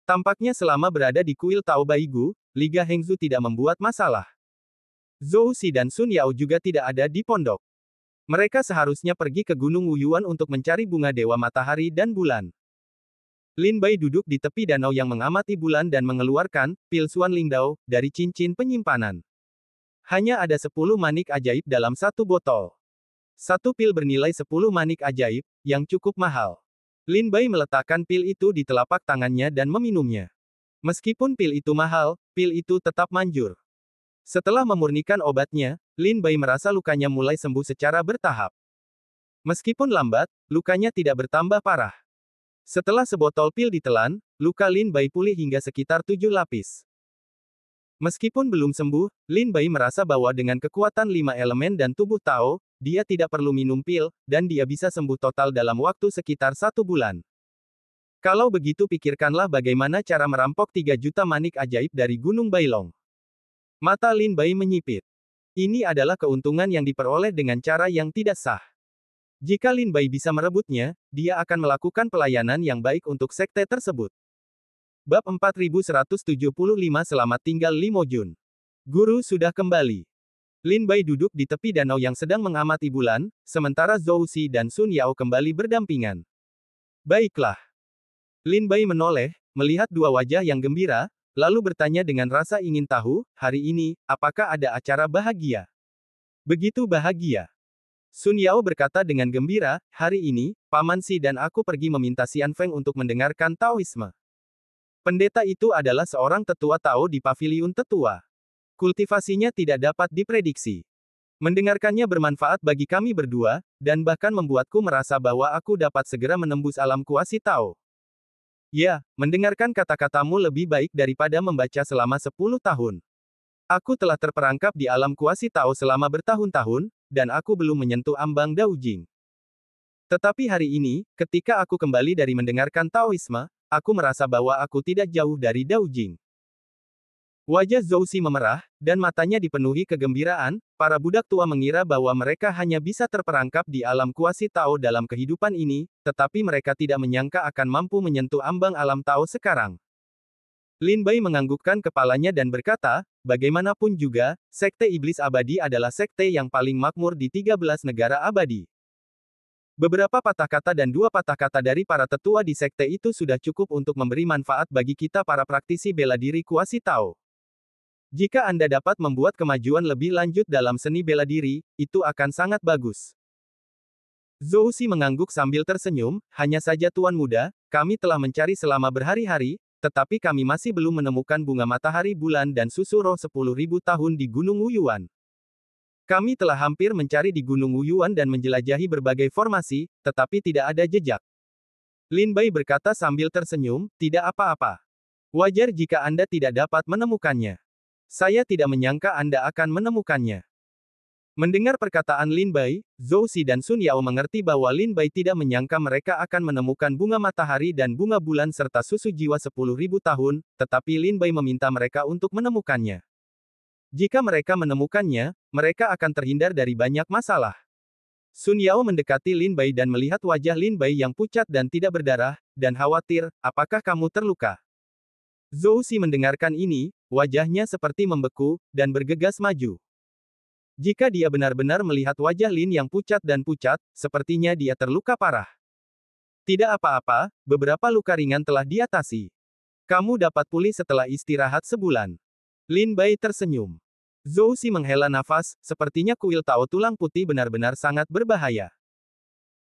Tampaknya selama berada di kuil Tao Baigu, Liga Hengzu tidak membuat masalah. Zhou Xi dan Sun Yao juga tidak ada di pondok. Mereka seharusnya pergi ke Gunung Wuyuan untuk mencari bunga Dewa Matahari dan Bulan. Lin Bai duduk di tepi danau yang mengamati bulan dan mengeluarkan pil Xuan Lingdao dari cincin penyimpanan. Hanya ada 10 manik ajaib dalam satu botol. Satu pil bernilai 10 manik ajaib, yang cukup mahal. Lin Bai meletakkan pil itu di telapak tangannya dan meminumnya. Meskipun pil itu mahal, pil itu tetap manjur. Setelah memurnikan obatnya, Lin Bai merasa lukanya mulai sembuh secara bertahap. Meskipun lambat, lukanya tidak bertambah parah. Setelah sebotol pil ditelan, luka Lin Bai pulih hingga sekitar 7 lapis. Meskipun belum sembuh, Lin Bai merasa bahwa dengan kekuatan 5 elemen dan tubuh Tao, dia tidak perlu minum pil, dan dia bisa sembuh total dalam waktu sekitar 1 bulan. Kalau begitu pikirkanlah bagaimana cara merampok 3 juta manik ajaib dari Gunung Bailong. Mata Lin Bai menyipit. Ini adalah keuntungan yang diperoleh dengan cara yang tidak sah. Jika Lin Bai bisa merebutnya, dia akan melakukan pelayanan yang baik untuk sekte tersebut. Bab 4175 Selamat tinggal Limo Jun. Guru sudah kembali. Lin Bai duduk di tepi danau yang sedang mengamati bulan, sementara Zhou Xi dan Sun Yao kembali berdampingan. Baiklah. Lin Bai menoleh, melihat dua wajah yang gembira, lalu bertanya dengan rasa ingin tahu, hari ini, apakah ada acara bahagia? Begitu bahagia. Sun Yao berkata dengan gembira, hari ini, Paman Si dan aku pergi meminta Xian Feng untuk mendengarkan Taoisme. Pendeta itu adalah seorang tetua Tao di paviliun tetua. Kultivasinya tidak dapat diprediksi. Mendengarkannya bermanfaat bagi kami berdua, dan bahkan membuatku merasa bahwa aku dapat segera menembus alam kuasi Tao. Ya, mendengarkan kata-katamu lebih baik daripada membaca selama 10 tahun. Aku telah terperangkap di alam kuasi Tao selama bertahun-tahun, dan aku belum menyentuh ambang Dao Jing. Tetapi hari ini, ketika aku kembali dari mendengarkan Taoisme, aku merasa bahwa aku tidak jauh dari Dao Jing. Wajah Zhou Xi memerah, dan matanya dipenuhi kegembiraan. Para budak tua mengira bahwa mereka hanya bisa terperangkap di alam kuasi Tao dalam kehidupan ini, tetapi mereka tidak menyangka akan mampu menyentuh ambang alam Tao sekarang. Lin Bai menganggukkan kepalanya dan berkata, bagaimanapun juga, Sekte Iblis Abadi adalah sekte yang paling makmur di 13 negara abadi. Beberapa patah kata dan 2 patah kata dari para tetua di sekte itu sudah cukup untuk memberi manfaat bagi kita para praktisi bela diri kuasi Tao. Jika Anda dapat membuat kemajuan lebih lanjut dalam seni bela diri, itu akan sangat bagus. Zhou Xi mengangguk sambil tersenyum, hanya saja Tuan Muda, kami telah mencari selama berhari-hari, tetapi kami masih belum menemukan bunga matahari bulan dan susu roh 10.000 tahun di Gunung Wuyuan. Kami telah hampir mencari di Gunung Wuyuan dan menjelajahi berbagai formasi, tetapi tidak ada jejak. Lin Bai berkata sambil tersenyum, tidak apa-apa. Wajar jika Anda tidak dapat menemukannya. Saya tidak menyangka Anda akan menemukannya. Mendengar perkataan Lin Bai, Zhou Xi dan Sun Yao mengerti bahwa Lin Bai tidak menyangka mereka akan menemukan bunga matahari dan bunga bulan serta susu jiwa 10.000 tahun, tetapi Lin Bai meminta mereka untuk menemukannya. Jika mereka menemukannya, mereka akan terhindar dari banyak masalah. Sun Yao mendekati Lin Bai dan melihat wajah Lin Bai yang pucat dan tidak berdarah, dan khawatir, apakah kamu terluka? Zhou Xi mendengarkan ini, wajahnya seperti membeku, dan bergegas maju. Jika dia benar-benar melihat wajah Lin yang pucat dan pucat, sepertinya dia terluka parah. Tidak apa-apa, beberapa luka ringan telah diatasi. Kamu dapat pulih setelah istirahat sebulan. Lin Bai tersenyum. Zhou Xi menghela nafas, sepertinya kuil Tao tulang putih benar-benar sangat berbahaya.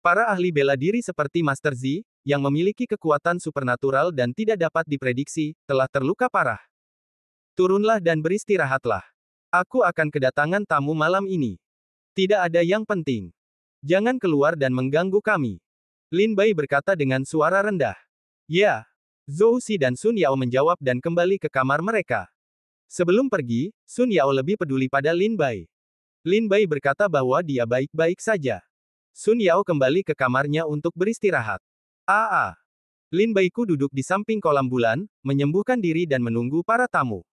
Para ahli bela diri seperti Master Zi, yang memiliki kekuatan supernatural dan tidak dapat diprediksi, telah terluka parah. Turunlah dan beristirahatlah. Aku akan kedatangan tamu malam ini. Tidak ada yang penting. Jangan keluar dan mengganggu kami. Lin Bai berkata dengan suara rendah. Ya. Zhou Xi dan Sun Yao menjawab dan kembali ke kamar mereka. Sebelum pergi, Sun Yao lebih peduli pada Lin Bai. Lin Bai berkata bahwa dia baik-baik saja. Sun Yao kembali ke kamarnya untuk beristirahat. Lin Baiku duduk di samping kolam bulan, menyembuhkan diri dan menunggu para tamu.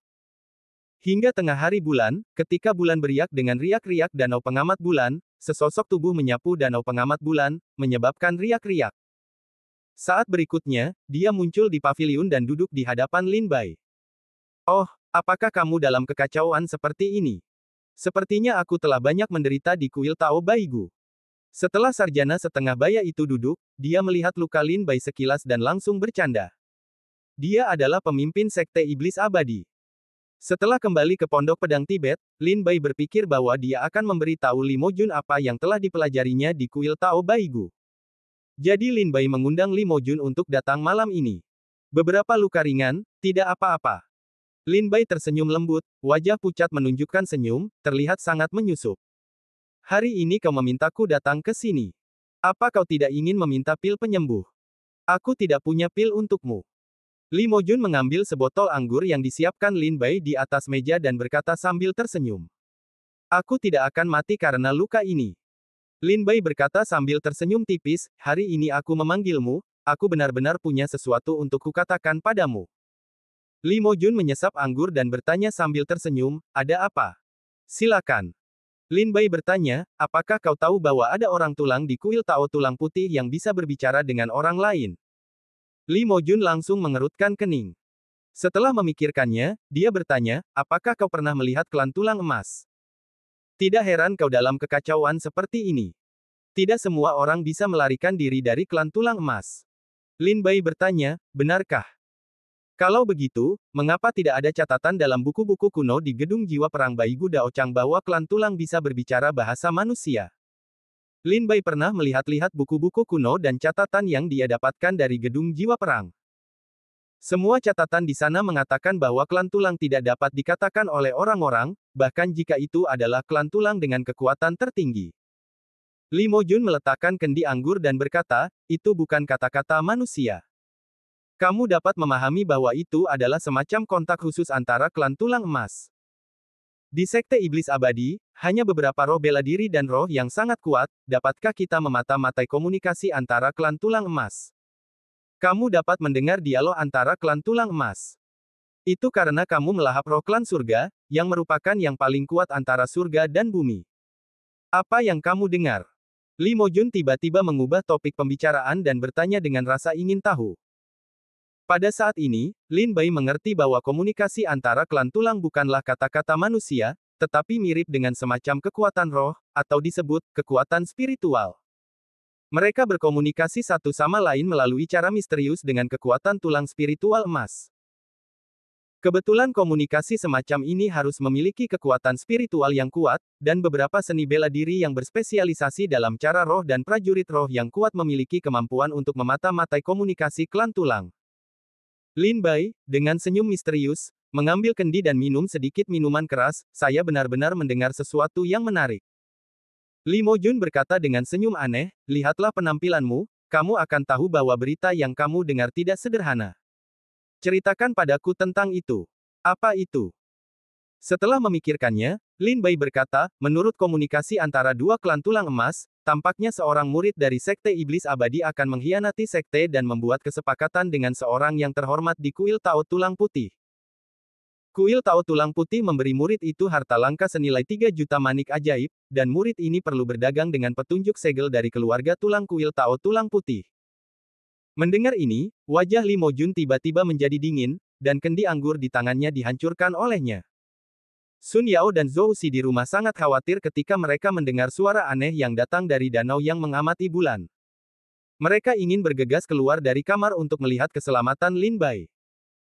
Hingga tengah hari bulan, ketika bulan beriak dengan riak-riak danau pengamat bulan, sesosok tubuh menyapu danau pengamat bulan, menyebabkan riak-riak. Saat berikutnya, dia muncul di paviliun dan duduk di hadapan Lin Bai. Oh, apakah kamu dalam kekacauan seperti ini? Sepertinya aku telah banyak menderita di kuil Tao Baigu. Setelah sarjana setengah baya itu duduk, dia melihat luka Lin Bai sekilas dan langsung bercanda. Dia adalah pemimpin Sekte Iblis Abadi. Setelah kembali ke Pondok Pedang Tibet, Lin Bai berpikir bahwa dia akan memberitahu Li Mojun apa yang telah dipelajarinya di kuil Tao Baigu. Jadi Lin Bai mengundang Li Mojun untuk datang malam ini. Beberapa luka ringan, tidak apa-apa. Lin Bai tersenyum lembut, wajah pucat menunjukkan senyum, terlihat sangat menyusup. Hari ini kau memintaku datang ke sini. Apa kau tidak ingin meminta pil penyembuh? Aku tidak punya pil untukmu. Li Mojun mengambil sebotol anggur yang disiapkan Lin Bai di atas meja dan berkata sambil tersenyum. Aku tidak akan mati karena luka ini. Lin Bai berkata sambil tersenyum tipis, hari ini aku memanggilmu, aku benar-benar punya sesuatu untuk kukatakan padamu. Li Mojun menyesap anggur dan bertanya sambil tersenyum, ada apa? Silakan. Lin Bai bertanya, apakah kau tahu bahwa ada orang tulang di kuil Tao Tulang Putih yang bisa berbicara dengan orang lain? Li Mojun langsung mengerutkan kening. Setelah memikirkannya, dia bertanya, apakah kau pernah melihat klan tulang emas? Tidak heran kau dalam kekacauan seperti ini. Tidak semua orang bisa melarikan diri dari klan tulang emas. Lin Bai bertanya, benarkah? Kalau begitu, mengapa tidak ada catatan dalam buku-buku kuno di Gedung Jiwa Perang Baigu Daochang bahwa klan tulang bisa berbicara bahasa manusia? Lin Bai pernah melihat-lihat buku-buku kuno dan catatan yang dia dapatkan dari Gedung Jiwa Perang. Semua catatan di sana mengatakan bahwa klan tulang tidak dapat dikatakan oleh orang-orang, bahkan jika itu adalah klan tulang dengan kekuatan tertinggi. Li Mojun meletakkan kendi anggur dan berkata, itu bukan kata-kata manusia. Kamu dapat memahami bahwa itu adalah semacam kontak khusus antara klan tulang emas. Di Sekte Iblis Abadi, hanya beberapa roh bela diri dan roh yang sangat kuat, dapatkah kita memata-matai komunikasi antara klan tulang emas? Kamu dapat mendengar dialog antara klan tulang emas. Itu karena kamu melahap roh klan surga, yang merupakan yang paling kuat antara surga dan bumi. Apa yang kamu dengar? Li Mojun tiba-tiba mengubah topik pembicaraan dan bertanya dengan rasa ingin tahu. Pada saat ini, Lin Bai mengerti bahwa komunikasi antara klan tulang bukanlah kata-kata manusia, tetapi mirip dengan semacam kekuatan roh, atau disebut kekuatan spiritual. Mereka berkomunikasi satu sama lain melalui cara misterius dengan kekuatan tulang spiritual emas. Kebetulan komunikasi semacam ini harus memiliki kekuatan spiritual yang kuat, dan beberapa seni bela diri yang berspesialisasi dalam cara roh dan prajurit roh yang kuat memiliki kemampuan untuk memata-matai komunikasi klan tulang. Lin Bai, dengan senyum misterius, mengambil kendi dan minum sedikit minuman keras, saya benar-benar mendengar sesuatu yang menarik. Li Mojun berkata dengan senyum aneh, lihatlah penampilanmu, kamu akan tahu bahwa berita yang kamu dengar tidak sederhana. Ceritakan padaku tentang itu. Apa itu? Setelah memikirkannya, Lin Bai berkata, menurut komunikasi antara dua klan tulang emas, tampaknya seorang murid dari Sekte Iblis Abadi akan mengkhianati sekte dan membuat kesepakatan dengan seorang yang terhormat di Kuil Tao Tulang Putih. Kuil Tao Tulang Putih memberi murid itu harta langka senilai 3 juta manik ajaib, dan murid ini perlu berdagang dengan petunjuk segel dari keluarga tulang Kuil Tao Tulang Putih. Mendengar ini, wajah Li Mojun tiba-tiba menjadi dingin, dan kendi anggur di tangannya dihancurkan olehnya. Sun Yao dan Zhou Si di rumah sangat khawatir ketika mereka mendengar suara aneh yang datang dari danau yang mengamati bulan. Mereka ingin bergegas keluar dari kamar untuk melihat keselamatan Lin Bai.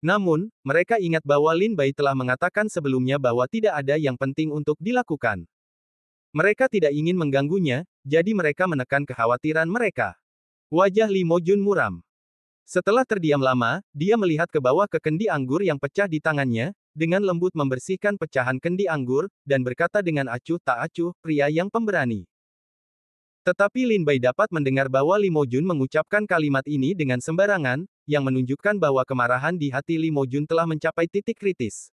Namun, mereka ingat bahwa Lin Bai telah mengatakan sebelumnya bahwa tidak ada yang penting untuk dilakukan. Mereka tidak ingin mengganggunya, jadi mereka menekan kekhawatiran mereka. Wajah Li Mojun muram. Setelah terdiam lama, dia melihat ke bawah ke kendi anggur yang pecah di tangannya, dengan lembut membersihkan pecahan kendi anggur, dan berkata dengan acuh tak acuh, pria yang pemberani. Tetapi Lin Bai dapat mendengar bahwa Li Mojun mengucapkan kalimat ini dengan sembarangan, yang menunjukkan bahwa kemarahan di hati Li Mojun telah mencapai titik kritis.